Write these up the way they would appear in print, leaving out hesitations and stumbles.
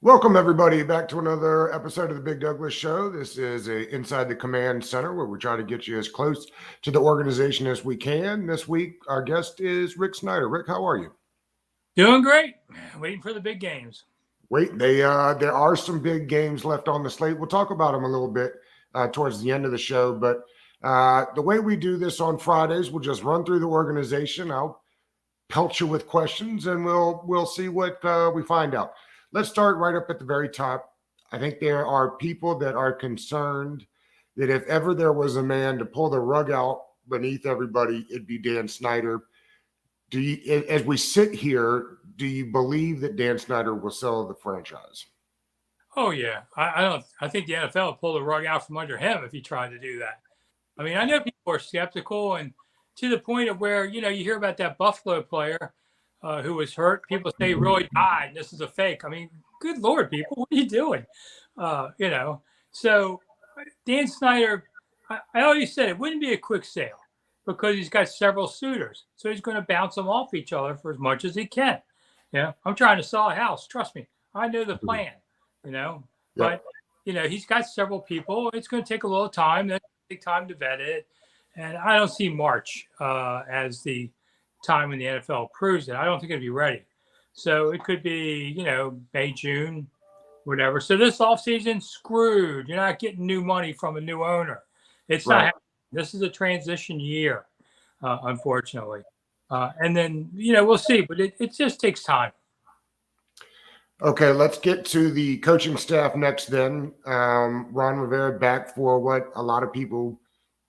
Welcome, everybody, back to another episode of the Big Douglas Show. This is Inside the Command Center where we try to get you as close to the organization as we can. This week, our guest is Rick Snyder. Rick, how are you? Doing great. Waiting for the big games. There are some big games left on the slate. We'll talk about them a little bit towards the end of the show. But the way we do this on Fridays, we'll just run through the organization. I'll pelt you with questions, and we'll see what we find out. Let's start right up at the very top. I think there are people that are concerned that if ever there was a man to pull the rug out beneath everybody, it'd be Dan Snyder. As we sit here, do you believe that Dan Snyder will sell the franchise? Oh yeah, I don't. I think the NFL will pull the rug out from under him if he tried to do that. I mean, I know people are skeptical, and to the point of where you hear about that Buffalo player who was hurt. People say he really died. And this is a fake. I mean, good Lord, people, what are you doing? So Dan Snyder, I always said it wouldn't be a quick sale because he's got several suitors. So he's going to bounce them off each other for as much as he can. I'm trying to sell a house. Trust me, I know the plan, but, he's got several people. It's going to take a little time. Then take time to vet it. And I don't see March as the time when the NFL approves it. I don't think it'll be ready. So it could be, May, June, whatever. So this offseason, screwed. You're not getting new money from a new owner. It's not happening. This is a transition year, unfortunately. And then, we'll see. But it just takes time. Okay, let's get to the coaching staff next then. Ron Rivera back for what a lot of people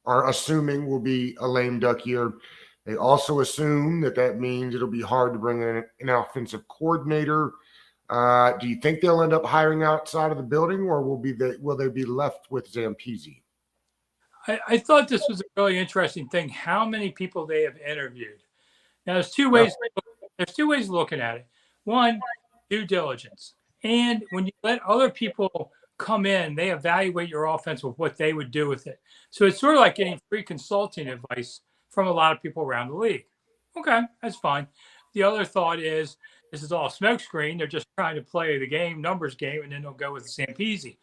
are assuming will be a lame duck year. They also assume that means it'll be hard to bring in an offensive coordinator. Do you think they'll end up hiring outside of the building, or will they be left with Zampese? I thought this was a really interesting thing, how many people they have interviewed. Now, there's two ways of looking at it. One, due diligence. And when you let other people come in, they evaluate your offense with what they would do with it. So it's sort of like getting free consulting advice from a lot of people around the league. Okay, that's fine. The other thought is this is all smokescreen. They're just trying to play the game, numbers game, and then they'll go with Zampese.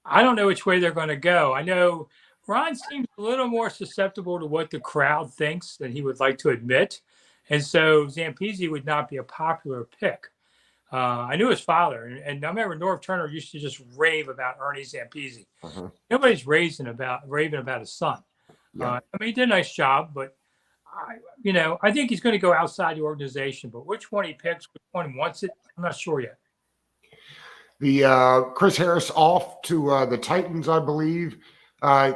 I don't know which way they're going to go. I know Ron seems a little more susceptible to what the crowd thinks than he would like to admit. And so Zampese would not be a popular pick. I knew his father, and I remember Norv Turner used to just rave about Ernie Zampese. Nobody's raving about his son. Yeah. He did a nice job, but I think he's going to go outside the organization. But which one he picks, which one wants it, I'm not sure yet. The Chris Harris off to the Titans, I believe.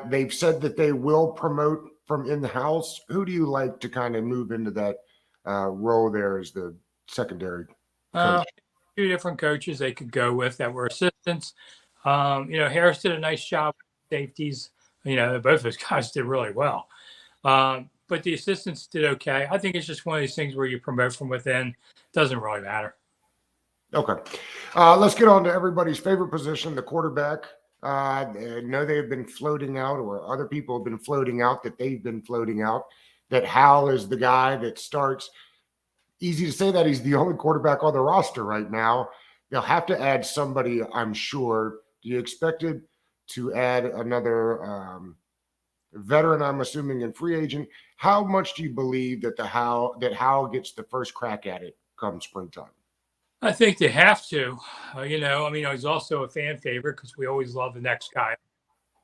They've said that they will promote from in the house. Who do you like to kind of move into that role there as the secondary coach? Two different coaches they could go with that were assistants. Harris did a nice job with safeties. Both of those guys did really well. But the assistants did okay. I think it's just one of these things where you promote from within. Doesn't really matter. Okay. Let's get on to everybody's favorite position, the quarterback. I know they've been floating out, or other people have been floating out that they've been floating out, that Hal is the guy that starts. Easy to say that he's the only quarterback on the roster right now. They'll have to add somebody, I'm sure. Do you expect it to add another veteran, I'm assuming, in free agent? How much do you believe that Hal gets the first crack at it come springtime? I think they have to. He's also a fan favorite because we always love the next guy.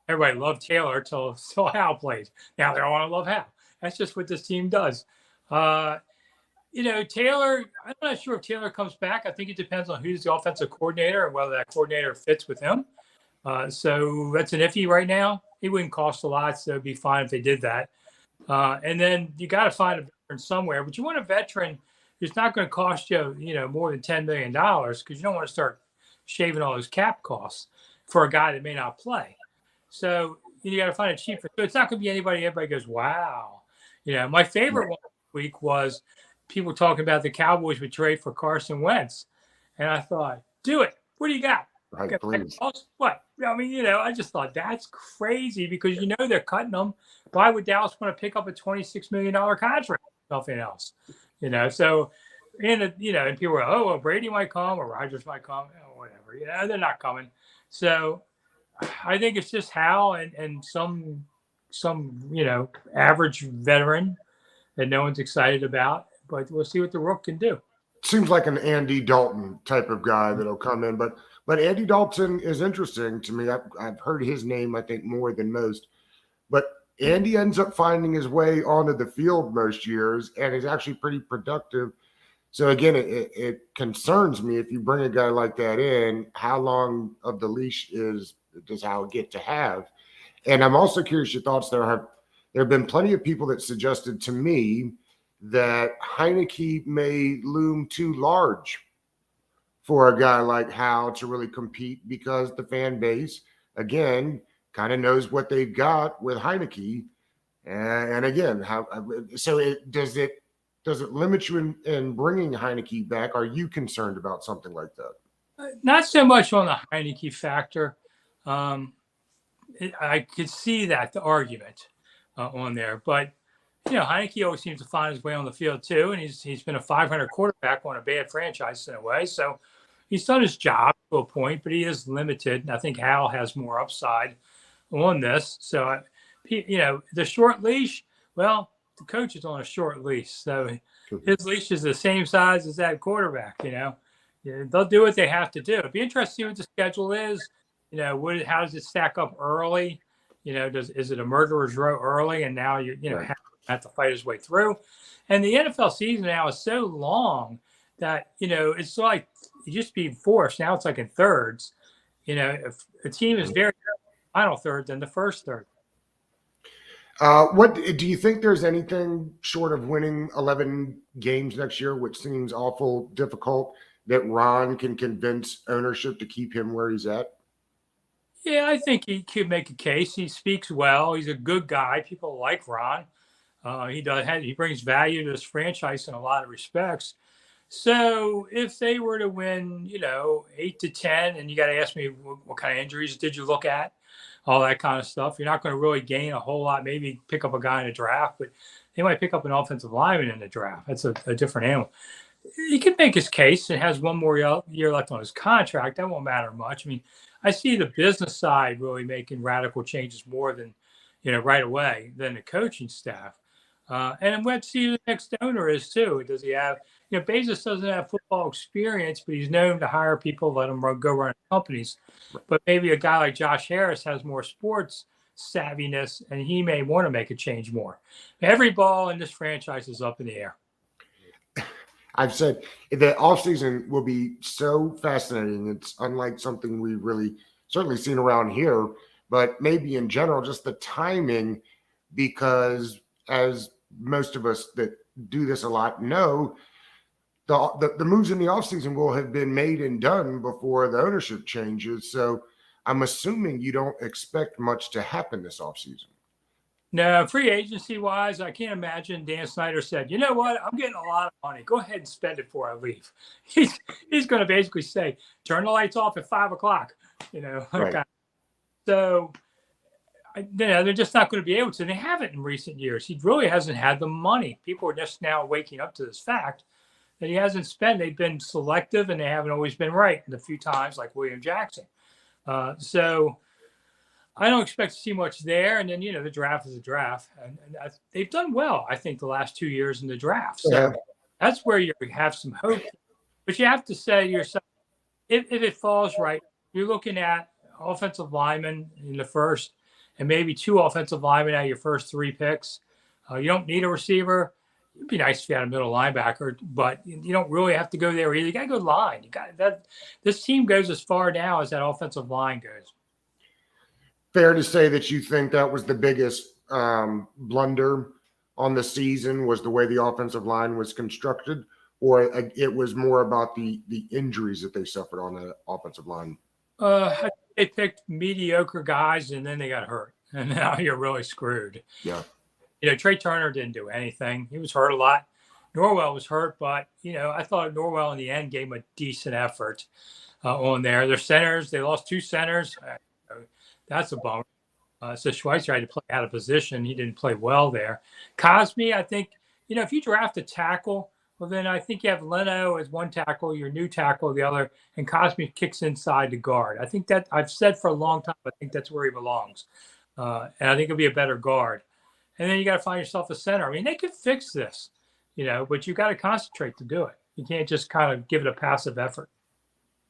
Everybody loved Taylor till Hal played. Now they all want to love Hal. That's just what this team does. Taylor, I'm not sure if Taylor comes back. I think it depends on who's the offensive coordinator and whether that coordinator fits with him. So that's an iffy right now. It wouldn't cost a lot, so it'd be fine if they did that. And then you got to find a veteran somewhere, but you want a veteran who's not going to cost you, more than $10 million because you don't want to start shaving all those cap costs for a guy that may not play. So you got to find a cheaper. So it's not going to be anybody. Everybody goes, wow. My favorite one this week was people talking about the Cowboys would trade for Carson Wentz, and I thought, do it. What do you got? Right, please. What? I just thought that's crazy because they're cutting them. Why would Dallas want to pick up a $26 million contract? Nothing else. So, and people were, Brady might come or Rodgers might come, whatever. They're not coming. So I think it's just Hal and some average veteran that no one's excited about. But we'll see what the Rook can do. Seems like an Andy Dalton type of guy that'll come in, but Andy Dalton is interesting to me. I've heard his name, I think, more than most. But Andy ends up finding his way onto the field most years and is actually pretty productive. So again, it concerns me if you bring a guy like that in, how long of the leash does Hal get to have? And I'm also curious your thoughts there. There have been plenty of people that suggested to me that Heineke may loom too large for a guy like Hal to really compete because the fan base, again, kind of knows what they've got with Heineke. And again, does it limit you in bringing Heineke back? Are you concerned about something like that? Not so much on the Heineke factor. I could see the argument on there, but Heineke always seems to find his way on the field too, and he's been a 500 quarterback on a bad franchise in a way. So he's done his job to a point, but he is limited. And I think Hal has more upside on this. So the short leash. Well, the coach is on a short leash, so his leash is the same size as that quarterback. They'll do what they have to do. It'd be interesting to see what the schedule is. How does it stack up early? Is it a murderer's row early, and now Right. have to fight his way through? And the NFL season now is so long that it's like it used to be fourths. Now it's like in thirds. If a team is very final third than the first third. What do you think there's anything short of winning 11 games next year, which seems awful difficult, that Ron can convince ownership to keep him where he's at? Yeah, I think he could make a case. He speaks well. He's a good guy. People like Ron. He brings value to this franchise in a lot of respects. So if they were to win, 8 to 10, and you got to ask me what kind of injuries did you look at, all that kind of stuff. You're not going to really gain a whole lot. Maybe pick up a guy in a draft, but they might pick up an offensive lineman in the draft. That's a different animal. He can make his case and has one more year left on his contract. That won't matter much. I mean, I see the business side really making radical changes more than, right away than the coaching staff. And let's see who the next owner is too. Does he have, Bezos doesn't have football experience, but he's known to hire people, let him go run companies. But maybe a guy like Josh Harris has more sports savviness, and he may want to make a change more. Every ball in this franchise is up in the air. I've said the offseason will be so fascinating. It's unlike something we've really certainly seen around here, but maybe in general, just the timing, because as most of us that do this a lot know, the moves in the offseason will have been made and done before the ownership changes. So I'm assuming you don't expect much to happen this offseason. No, free agency wise, I can't imagine Dan Snyder said, you know what, I'm getting a lot of money. Go ahead and spend it before I leave. He's going to basically say, turn the lights off at 5 o'clock, Right. Okay. So, they're just not going to be able to. They haven't in recent years. He really hasn't had the money. People are just now waking up to this fact that he hasn't spent. They've been selective, and they haven't always been right in a few times, like William Jackson. So I don't expect to see much there. And then, the draft is a draft. And they've done well, I think, the last 2 years in the draft. So that's where you have some hope. But you have to say to yourself, if it falls right, you're looking at offensive linemen in the first and maybe 2 offensive linemen out of your first 3 picks. You don't need a receiver. It'd be nice if you had a middle linebacker, but you don't really have to go there either. You got a good line. You got that. This team goes as far now as that offensive line goes. Fair to say that you think that was the biggest blunder on the season, was the way the offensive line was constructed, or it was more about the injuries that they suffered on the offensive line? They picked mediocre guys, and then they got hurt, and now you're really screwed. Yeah. Trey Turner didn't do anything. He was hurt a lot. Norwell was hurt, but, I thought Norwell in the end gave him a decent effort on there. Their centers, they lost 2 centers. That's a bummer. So Schweitzer had to play out of position. He didn't play well there. Cosme, I think, if you draft a tackle well, then I think you have Leno as one tackle, your new tackle the other, and Cosme kicks inside to guard. I think that I've said for a long time, I think that's where he belongs. And I think he'll be a better guard. And then you got to find yourself a center. I mean, they could fix this, but you got to concentrate to do it. You can't just kind of give it a passive effort.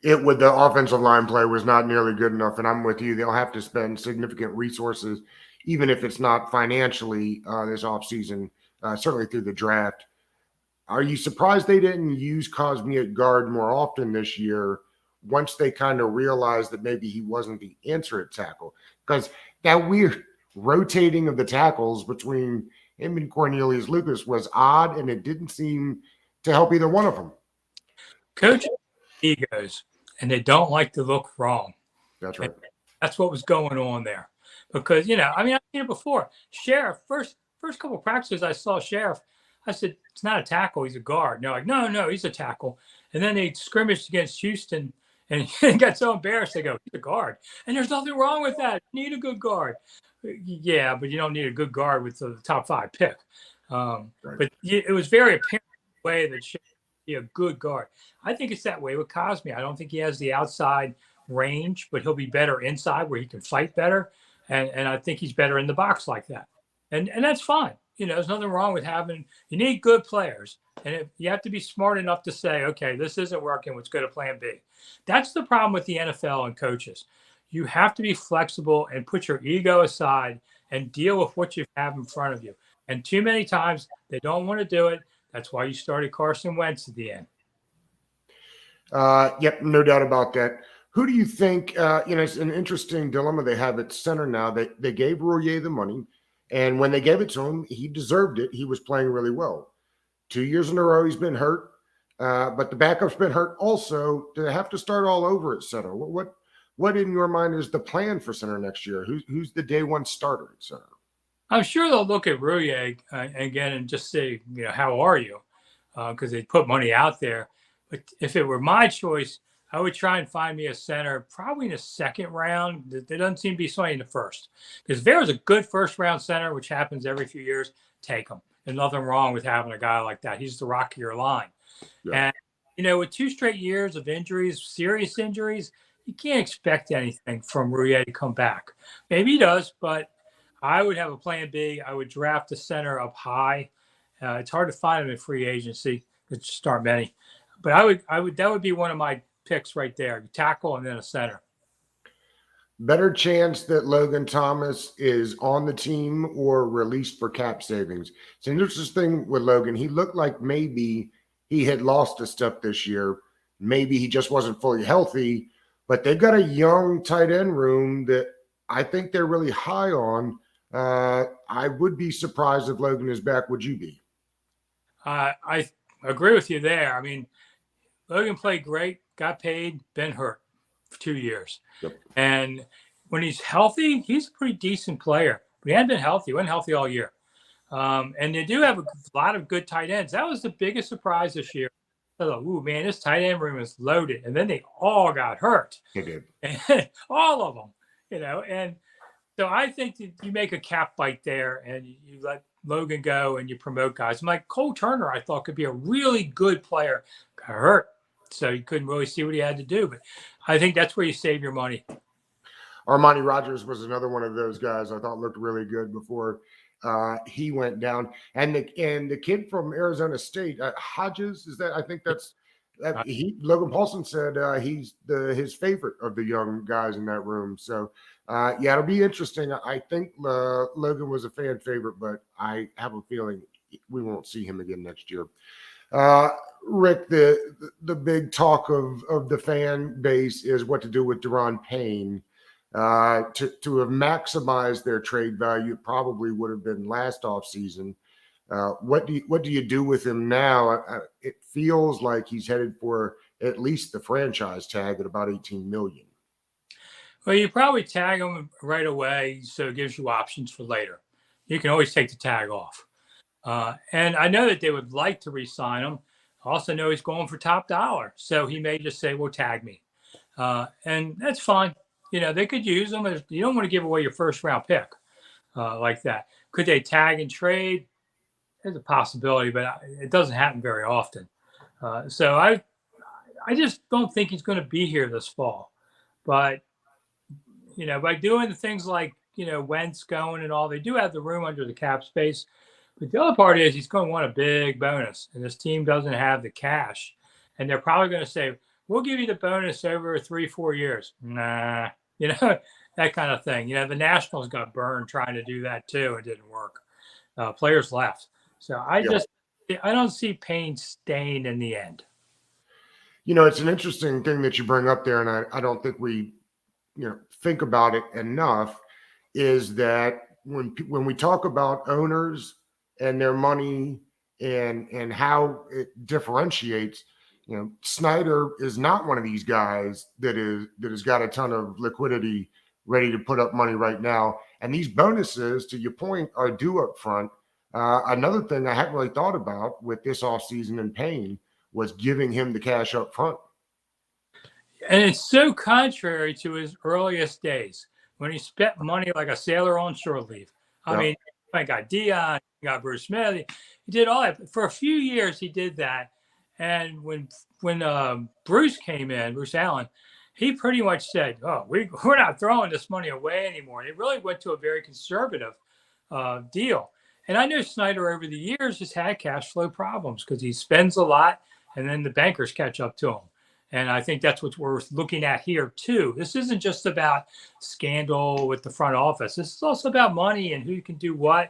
It with the offensive line play was not nearly good enough, and I'm with you. They'll have to spend significant resources, even if it's not financially this offseason, certainly through the draft. Are you surprised they didn't use Cosme at guard more often this year once they kind of realized that maybe he wasn't the answer at tackle? Because that weird rotating of the tackles between him and Cornelius Lucas was odd, and it didn't seem to help either one of them. Coaches egos, and they don't like to look wrong. That's right. And that's what was going on there. Because, I've seen it before. Sheriff, first couple of practices I saw Sheriff, I said, it's not a tackle, he's a guard. And they're like, no, he's a tackle. And then they scrimmaged against Houston and he got so embarrassed. They go, he's a guard. And there's nothing wrong with that. You need a good guard. Yeah, but you don't need a good guard with the top 5 pick. Right. But it was very apparent the way that Sheriff be a good guard. I think it's that way with Cosme. I don't think he has the outside range, but he'll be better inside where he can fight better. And I think he's better in the box like that. And that's fine. There's nothing wrong with you need good players. And you have to be smart enough to say, okay, this isn't working. Let's go to plan B. That's the problem with the NFL and coaches. You have to be flexible and put your ego aside and deal with what you have in front of you. And too many times they don't want to do it. That's why you started Carson Wentz at the end. Yep, no doubt about that. Who do you think, it's an interesting dilemma they have at center now. They gave Royer the money, and when they gave it to him, he deserved it. He was playing really well. 2 years in a row, he's been hurt, but the backup's been hurt also. Do they have to start all over at center? What in your mind is the plan for center next year? Who's the day one starter at center? I'm sure they'll look at Royer again and just say, how are you? Because they put money out there. But if it were my choice, I would try and find me a center probably in the second round. There doesn't seem to be somebody in the first. Because if there was a good first-round center, which happens every few years, take him. There's nothing wrong with having a guy like that. He's the rock of your line. Yeah. And, with 2 straight years of injuries, serious injuries, you can't expect anything from Royer to come back. Maybe he does, but I would have a plan B. I would draft a center up high. It's hard to find him in free agency. Could start many. But I would that would be one of my picks right there. Tackle and then a center. Better chance that Logan Thomas is on the team or released for cap savings. It's an interesting thing with Logan. He looked like maybe he had lost a step this year. Maybe he just wasn't fully healthy. But they've got a young tight end room that I think they're really high on. I would be surprised if Logan is back. Would you be? I agree with you there. I mean, Logan played great, got paid, been hurt for 2 years. Yep. And when he's healthy, he's a pretty decent player. But he hadn't been healthy. He wasn't healthy all year. And they do have a lot of good tight ends. That was the biggest surprise this year. I thought, ooh, man, this tight end room is loaded. And then they all got hurt. They did. And all of them, And so I think that you make a cap bite there and you let Logan go and you promote guys. I'm like Cole Turner, I thought could be a really good player. Got hurt. So you couldn't really see what he had to do. But I think that's where you save your money. Armani Rogers was another one of those guys I thought looked really good before he went down. And the kid from Arizona State, Hodges, is that? I think that's Logan Paulson said he's his favorite of the young guys in that room. So it'll be interesting. I think Logan was a fan favorite, but I have a feeling we won't see him again next year. Rick, the big talk of the fan base is what to do with Daron Payne. To have maximized their trade value, it probably would have been last offseason. What do you do with him now? It feels like he's headed for at least the franchise tag at about $18 million. Well, you probably tag him right away, so it gives you options for later. You can always take the tag off. And I know that they would like to re-sign him. I also know he's going for top dollar, so he may just say, well, tag me. And that's fine. They could use him. You don't want to give away your first-round pick like that. Could they tag and trade? there's a possibility, but it doesn't happen very often. So I just don't think he's going to be here this fall. But by doing the things like Wentz going and all, they do have the room under the cap space. But the other part is he's going to want a big bonus, and this team doesn't have the cash, and they're probably going to say, "We'll give you the bonus over 3-4 years." Nah, that kind of thing. The Nationals got burned trying to do that too. It didn't work. Players left, so I don't see Payne staying in the end. It's an interesting thing that you bring up there, and I don't think we think about it enough, is that when we talk about owners and their money and how it differentiates, Snyder is not one of these guys that has got a ton of liquidity ready to put up money right now. And these bonuses, to your point, are due up front. Another thing I hadn't really thought about with this offseason and Payne was giving him the cash up front. And it's so contrary to his earliest days when he spent money like a sailor on shore leave. I mean, I got Dion, got Bruce Smith. He did all that. For a few years, he did that. And when Bruce came in, Bruce Allen, he pretty much said, "Oh, we're not throwing this money away anymore." And it really went to a very conservative deal. And I know Snyder over the years has had cash flow problems because he spends a lot, and then the bankers catch up to him. And I think that's what we're looking at here, too. This isn't just about scandal with the front office. This is also about money and who can do what.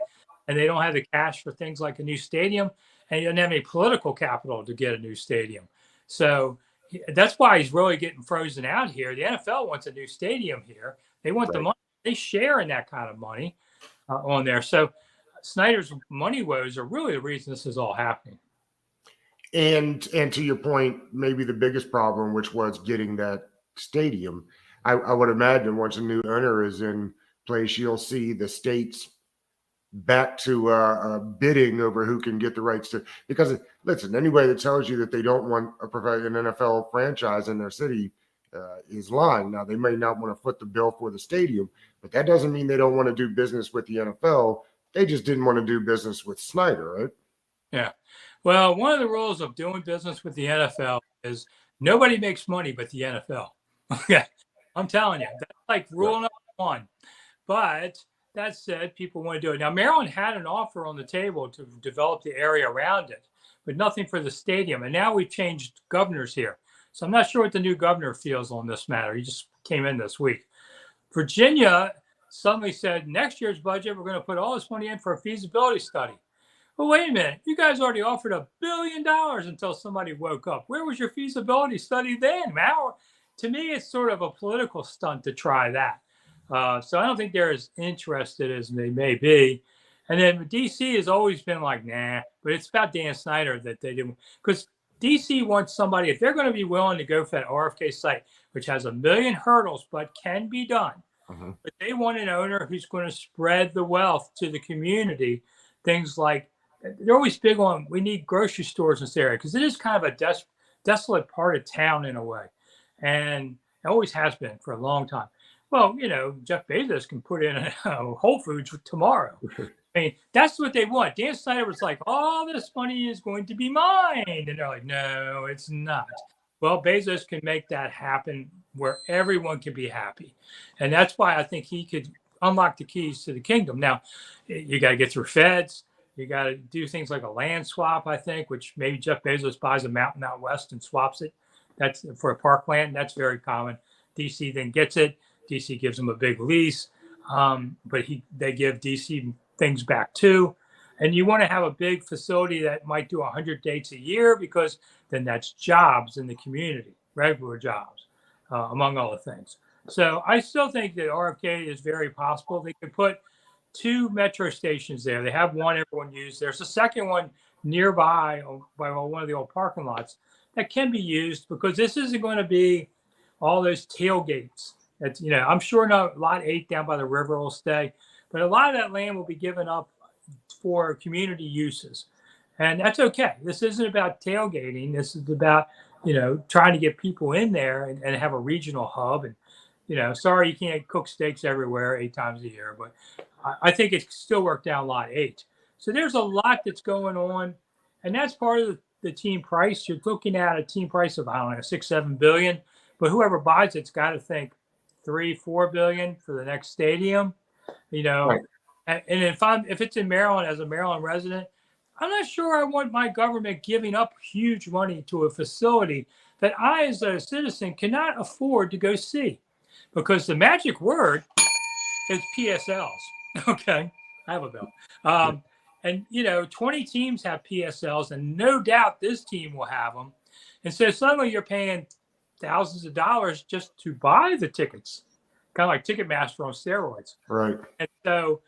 And they don't have the cash for things like a new stadium. And he doesn't have any political capital to get a new stadium. So that's why he's really getting frozen out here. The NFL wants a new stadium here. They want the money. They share in that kind of money on there. So Snyder's money woes are really the reason this is all happening. And to your point, maybe the biggest problem, which was getting that stadium, I would imagine once a new owner is in place, you'll see the states back to bidding over who can get the rights to. Because listen, anybody that tells you that they don't want an NFL franchise in their city is lying. Now, they may not want to foot the bill for the stadium, but that doesn't mean they don't want to do business with the NFL. They just didn't want to do business with Snyder, right? Yeah. Well, one of the rules of doing business with the NFL is nobody makes money but the NFL. Okay. I'm telling you, that's like rule number one. But that said, people want to do it. Now, Maryland had an offer on the table to develop the area around it, but nothing for the stadium. And now we've changed governors here. So I'm not sure what the new governor feels on this matter. He just came in this week. Virginia suddenly said, next year's budget, we're going to put all this money in for a feasibility study. Well, wait a minute. You guys already offered $1 billion until somebody woke up. Where was your feasibility study then? Now, to me, it's sort of a political stunt to try that. So I don't think they're as interested as they may be. And then DC has always been like, nah, but it's about Dan Snyder that they didn't. Because DC wants somebody, if they're going to be willing to go for that RFK site, which has a million hurdles but can be done, but they want an owner who's going to spread the wealth to the community. Things like, they're always big on, we need grocery stores in this area because it is kind of a desolate part of town in a way. And it always has been for a long time. Well, Jeff Bezos can put in a Whole Foods tomorrow. I mean, that's what they want. Dan Snyder was like, all this money is going to be mine. And they're like, no, it's not. Well, Bezos can make that happen where everyone can be happy. And that's why I think he could unlock the keys to the kingdom. Now, you got to get through feds. You got to do things like a land swap, I think, which maybe Jeff Bezos buys a mountain out west and swaps it. That's for a parkland. That's very common. DC then gets it. DC gives them a big lease, but they give DC things back too. And you want to have a big facility that might do 100 dates a year because then that's jobs in the community, regular jobs, among other things. So I still think that RFK is very possible. They could put 2 metro stations there. They have one everyone used. There's a second one nearby by one of the old parking lots that can be used because this isn't going to be all those tailgates. That's, I'm sure not lot 8 down by the river will stay, but a lot of that land will be given up for community uses. And that's okay. This isn't about tailgating. This is about, trying to get people in there and have a regional hub. And, sorry, you can't cook steaks everywhere 8 times a year, but I think it still worked down lot 8. So there's a lot that's going on, and that's part of the team price. You're looking at a team price of, I don't know, 6-7 billion, but whoever buys it's got to think 3-4 billion for the next stadium. Right. And if it's in Maryland, as a Maryland resident, I'm not sure I want my government giving up huge money to a facility that I, as a citizen, cannot afford to go see, because the magic word is PSLs. Okay, I have a bill. And 20 teams have PSLs, and no doubt this team will have them. And so suddenly you're paying thousands of dollars just to buy the tickets, kind of like Ticketmaster on steroids. Right. And so,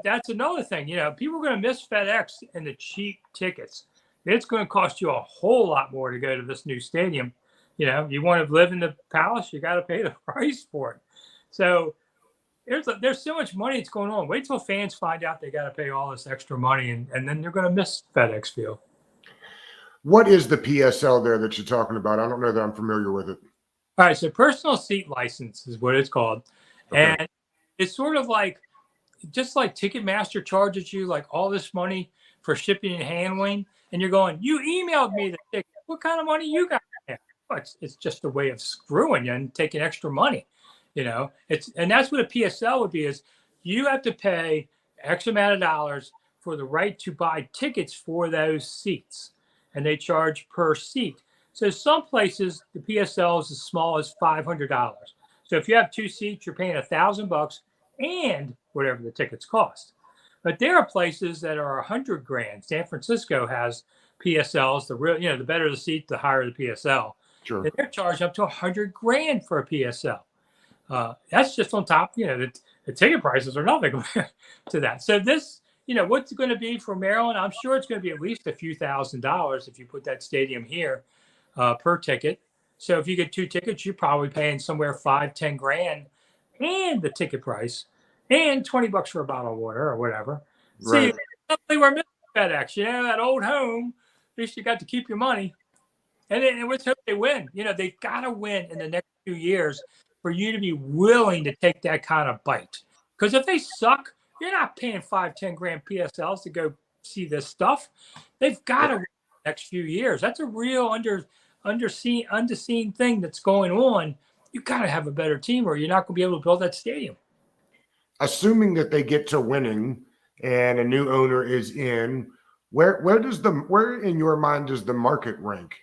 that's another thing. People are going to miss FedEx and the cheap tickets. It's going to cost you a whole lot more to go to this new stadium. You want to live in the Palace, you got to pay the price for it. So there's so much money that's going on. Wait till fans find out they got to pay all this extra money, and then they're going to miss FedEx Field. What is the PSL there that you're talking about? I don't know that I'm familiar with it. All right, so personal seat license is what it's called. Okay. And it's sort of like, just like Ticketmaster charges you like all this money for shipping and handling, and you're going, you emailed me the ticket. What kind of money you got? Well, it's just a way of screwing you and taking extra money. And that's what a PSL would be, is you have to pay X amount of dollars for the right to buy tickets for those seats, and they charge per seat. So some places the PSL is as small as $500. So if you have 2 seats, you're paying $1,000 and whatever the tickets cost. But there are places that are $100,000. San Francisco has PSLs. The better the seat, the higher the PSL. Sure. And they're charged up to $100,000 for a PSL. That's just on top. The ticket prices are nothing to that. So this, what's it going to be for Maryland? I'm sure it's going to be at least a few $1,000s if you put that stadium here per ticket. So if you get 2 tickets, you're probably paying somewhere $5-10,000 and the ticket price, and $20 for a bottle of water or whatever. Right. See, we're missing FedEx. That old home. At least you got to keep your money. And let's hope they win. They've got to win in the next few years for you to be willing to take that kind of bite. Because if they suck, you're not paying $5-10,000 PSLs to go see this stuff. They've got to win the next few years. That's a real unseen thing that's going on. You got to have a better team, or you're not going to be able to build that stadium. Assuming that they get to winning and a new owner is in, where in your mind does the market rank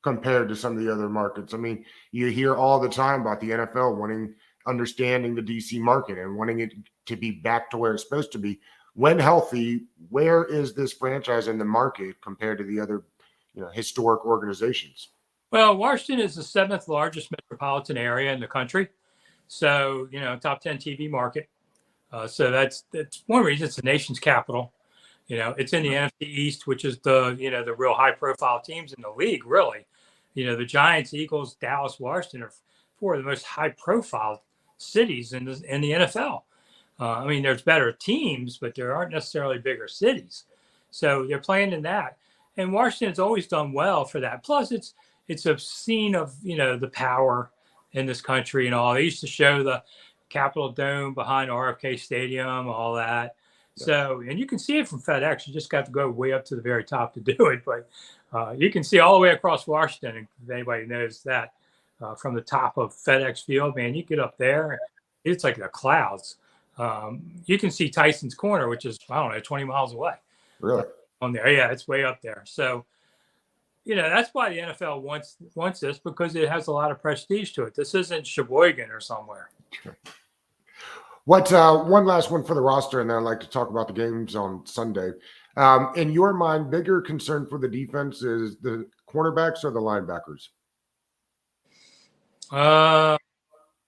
compared to some of the other markets? I mean, you hear all the time about the NFL understanding the DC market and wanting it to be back to where it's supposed to be. When healthy, where is this franchise in the market compared to the other, historic organizations? Well, Washington is the 7th largest metropolitan area in the country. So, top 10 TV market. So that's one reason it's the nation's capital. It's in the NFC East, which is the real high profile teams in the league, really. The Giants, Eagles, Dallas, Washington are 4 of the most high profile cities in the NFL. I mean, there's better teams, but there aren't necessarily bigger cities. So they're playing in that. And Washington's always done well for that. Plus, it's a scene of, the power in this country and all. They used to show the Capitol Dome behind RFK Stadium, all that. So, and you can see it from FedEx. You just got to go way up to the very top to do it. But you can see all the way across Washington, if anybody knows that, from the top of FedEx Field, man, you get up there, it's like the clouds. You can see Tyson's Corner, which is, 20 miles away. Really? On there. Yeah, it's way up there. So, that's why the NFL wants this, because it has a lot of prestige to it. This isn't Sheboygan or somewhere. What one last one for the roster, and then I'd like to talk about the games on Sunday. In your mind, bigger concern for the defense is the cornerbacks or the linebackers?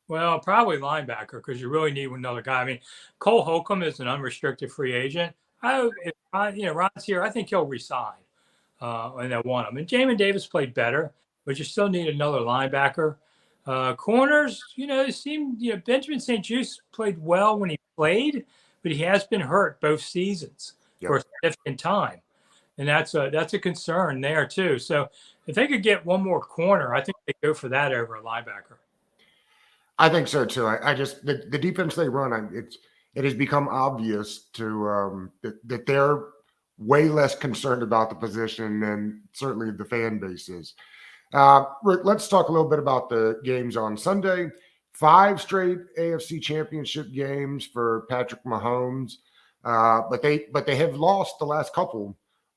Well, probably linebacker, because you really need another guy. I mean, Cole Holcomb is an unrestricted free agent. If Ron's here, I think he'll resign, and they'll want him. And Jamin Davis played better, but you still need another linebacker. Corners, it seemed, Benjamin St-Juste played well when he played, but he has been hurt both seasons for a significant time. And that's a concern there too. So if they could get one more corner, I think they go for that over a linebacker. I think so too. I just, the defense they run, it has become obvious to that they're way less concerned about the position than certainly the fan base is. Rick, let's talk a little bit about the games on Sunday. 5 straight AFC Championship games for Patrick Mahomes, but they have lost the last couple.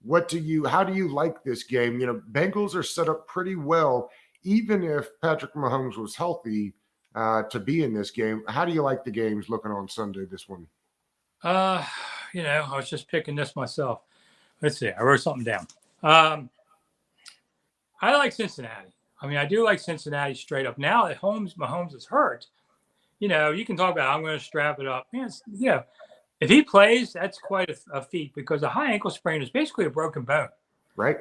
How do you like this game? Bengals are set up pretty well, even if Patrick Mahomes was healthy to be in this game. How do you like the games looking on Sunday? This one. I was just picking this myself. Let's see. I wrote something down. I like Cincinnati. I mean, I do like Cincinnati straight up. Now that Mahomes is hurt, you can talk about I'm going to strap it up. Man, if he plays, that's quite a feat because a high ankle sprain is basically a broken bone. Right.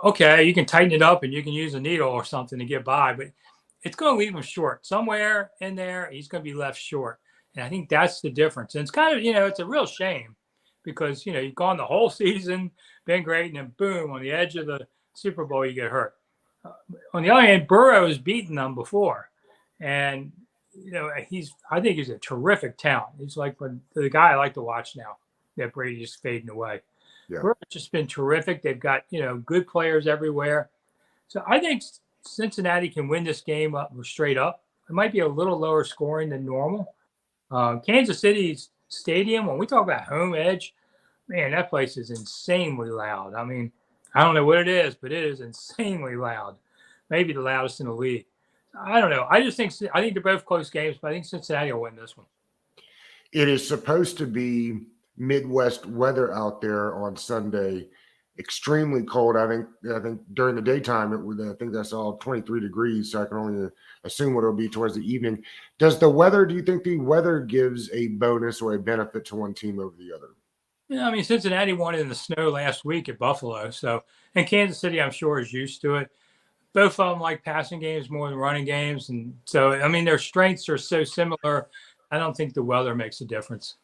Okay, you can tighten it up and you can use a needle or something to get by, but it's going to leave him short. Somewhere in there, he's going to be left short. And I think that's the difference. And it's kind of, it's a real shame because, you've gone the whole season, been great, and then boom, on the edge of the Super Bowl, you get hurt. On the other hand, Burrow has beaten them before. And, I think he's a terrific talent. He's like the guy I like to watch now that Brady's fading away. Yeah. Burrow's just been terrific. They've got, good players everywhere. So I think Cincinnati can win this game up straight up. It might be a little lower scoring than normal. Kansas City's stadium, when we talk about home edge, man, that place is insanely loud. I mean, I don't know what it is, but it is insanely loud. Maybe the loudest in the league. I don't know. I think they're both close games, but I think Cincinnati will win this one. It is supposed to be Midwest weather out there on Sunday. Extremely cold. I think during the daytime I think that's all 23 degrees. So I can only assume what it'll be towards the evening. Do you think the weather gives a bonus or a benefit to one team over the other? Yeah, I mean, Cincinnati won in the snow last week at Buffalo. So, and Kansas City, I'm sure, is used to it. Both of them like passing games more than running games. And so, I mean, their strengths are so similar. I don't think the weather makes a difference.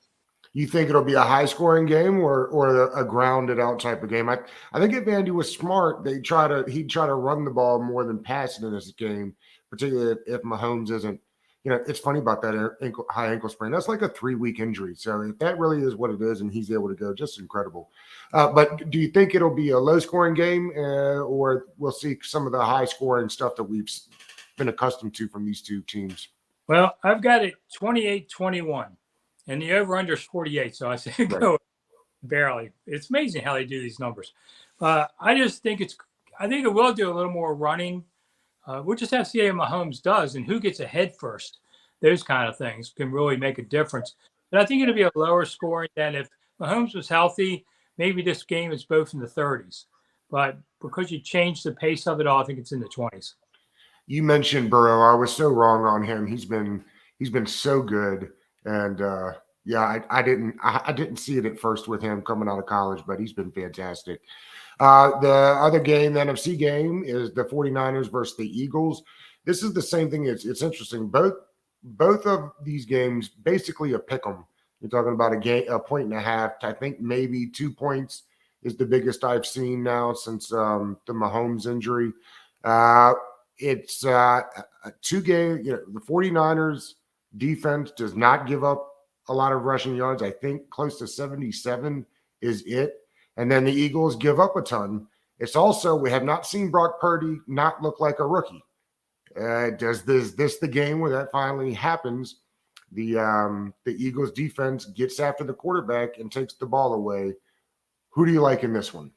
You think it'll be a high-scoring game or a grounded-out type of game? I think if Andy was smart, he'd try to run the ball more than pass it in this game, particularly if Mahomes isn't. It's funny about that high ankle sprain. That's like a 3-week injury. So if that really is what it is and he's able to go, just incredible. But do you think it'll be a low-scoring game or we'll see some of the high-scoring stuff that we've been accustomed to from these two teams? Well, I've got it 28-21. And the over-under is 48, so I say go barely. It's amazing how they do these numbers. I just think it will do a little more running. We'll just have to see how Mahomes does and who gets ahead first. Those kind of things can really make a difference. But I think it'll be a lower scoring than if Mahomes was healthy. Maybe this game is both in the 30s. But because you changed the pace of it all, I think it's in the 20s. You mentioned Burrow. I was so wrong on him. He's been so good. And I didn't see it at first with him coming out of college, but he's been fantastic. The other game, the NFC game, is the 49ers versus the Eagles. This is the same thing. It's interesting. Both of these games basically a pick 'em. You're talking about a point and a half. I think maybe 2 points is the biggest I've seen now since the Mahomes injury. It's a 2-game. The 49ers defense does not give up a lot of rushing yards. I think close to 77 is it. And then the Eagles give up a ton. It's also, we have not seen Brock Purdy not look like a rookie. Does this the game where that finally happens? The Eagles defense gets after the quarterback and takes the ball away. Who do you like in this one?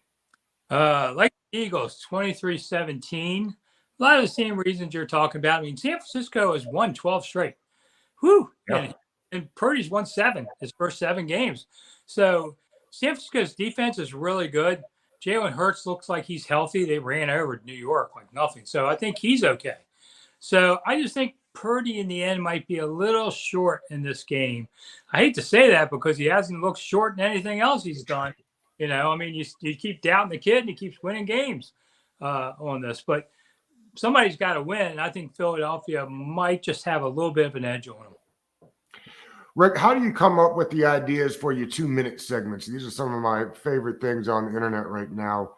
Like the Eagles, 23-17. A lot of the same reasons you're talking about. I mean, San Francisco has won 12 straight. Whew. Yep. And Purdy's won 7 his first 7 games. So San Francisco's defense is really good. Jalen Hurts looks like he's healthy. They ran over New York like nothing. So I think he's okay. So I just think Purdy in the end might be a little short in this game. I hate to say that because he hasn't looked short in anything else he's done. I mean, you keep doubting the kid and he keeps winning games on this. But somebody's got to win. And I think Philadelphia might just have a little bit of an edge on them. Rick, how do you come up with the ideas for your 2-minute segments? These are some of my favorite things on the internet right now.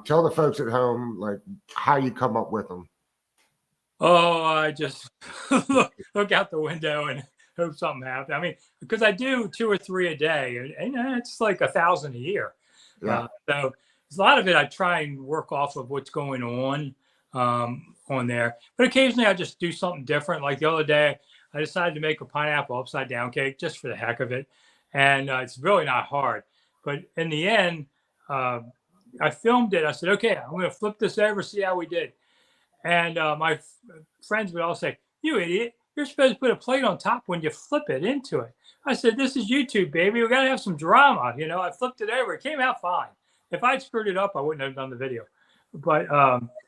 Tell the folks at home how you come up with them. Oh, I just look out the window and hope something happens. I mean, because I do 2 or 3 a day, and it's like 1,000 a year. Yeah. So a lot of it I try and work off of what's going on there. But occasionally I just do something different. Like the other day, I decided to make a pineapple upside down cake just for the heck of it, and it's really not hard. But in the end, I filmed it. I said, okay, I'm going to flip this over, see how we did. And my friends would all say, "You idiot! You're supposed to put a plate on top when you flip it into it." I said, "This is YouTube, baby. We got to have some drama." I flipped it over. It came out fine. If I'd screwed it up, I wouldn't have done the video. But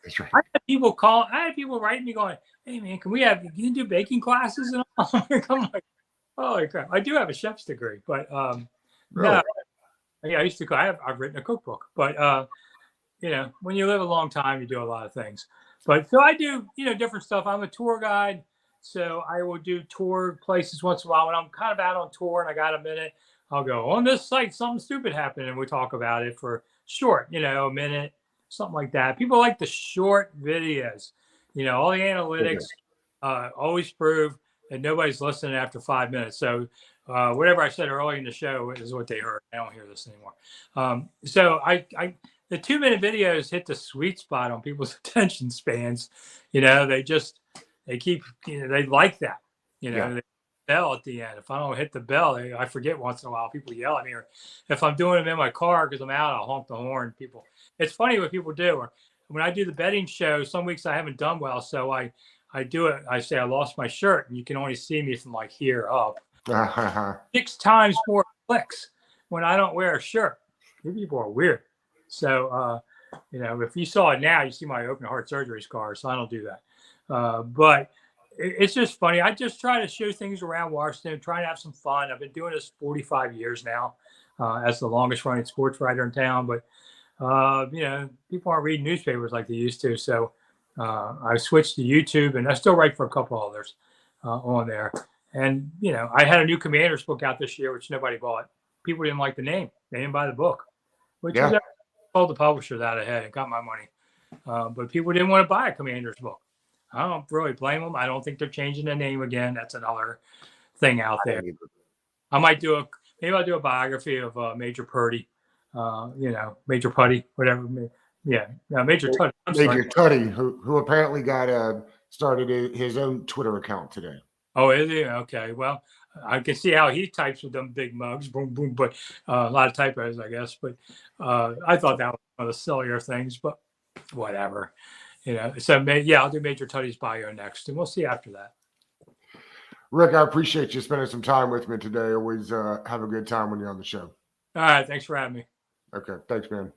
That's right. I had people writing me going, "Hey man, can you do baking classes?" And all? I'm like, holy crap! I do have a chef's degree, but Really? no, yeah, I used to. I've written a cookbook, but when you live a long time, you do a lot of things. But so I do, different stuff. I'm a tour guide, so I will do tour places once in a while. When I'm kind of out on tour and I got a minute, I'll go on this site. Something stupid happened, and we talk about it for short, a minute, something like that. People like the short videos. All the analytics always prove that nobody's listening after 5 minutes. So whatever I said earlier in the show is what they heard. I don't hear this anymore. So the 2-minute videos hit the sweet spot on people's attention spans. They keep, they like that, they bell at the end. If I don't hit the bell, I forget once in a while. People yell at me, or if I'm doing them in my car because I'm out, I'll honk the horn. It's funny what people do. Or when I do the betting show, some weeks I haven't done well, so I do it. I say I lost my shirt, and you can only see me from like here up. 6 times more clicks when I don't wear a shirt. You people are weird. So, if you saw it now, you see my open heart surgery scar. So I don't do that. But it's just funny. I just try to show things around Washington, trying to have some fun. I've been doing this 45 years now, as the longest running sports writer in town. But, people aren't reading newspapers like they used to. So I switched to YouTube, and I still write for a couple others on there. And, I had a new Commanders book out this year, which nobody bought. People didn't like the name. They didn't buy the book, which is told the publisher that ahead and got my money. But people didn't want to buy a Commanders book. I don't really blame them. I don't think they're changing the name again. That's another thing out there. Maybe I'll do a biography of Major Purdy, Major Putty, whatever. Yeah, Major Tutty. Major Tutty, who apparently got started his own Twitter account today. Oh, is he? Okay. Well, I can see how he types with them big mugs, boom, boom. But a lot of typos, I guess. But I thought that was one of the sillier things. But whatever, So I'll do Major Tutty's bio next, and we'll see after that. Rick, I appreciate you spending some time with me today. Always have a good time when you're on the show. All right. Thanks for having me. Okay. Thanks, man.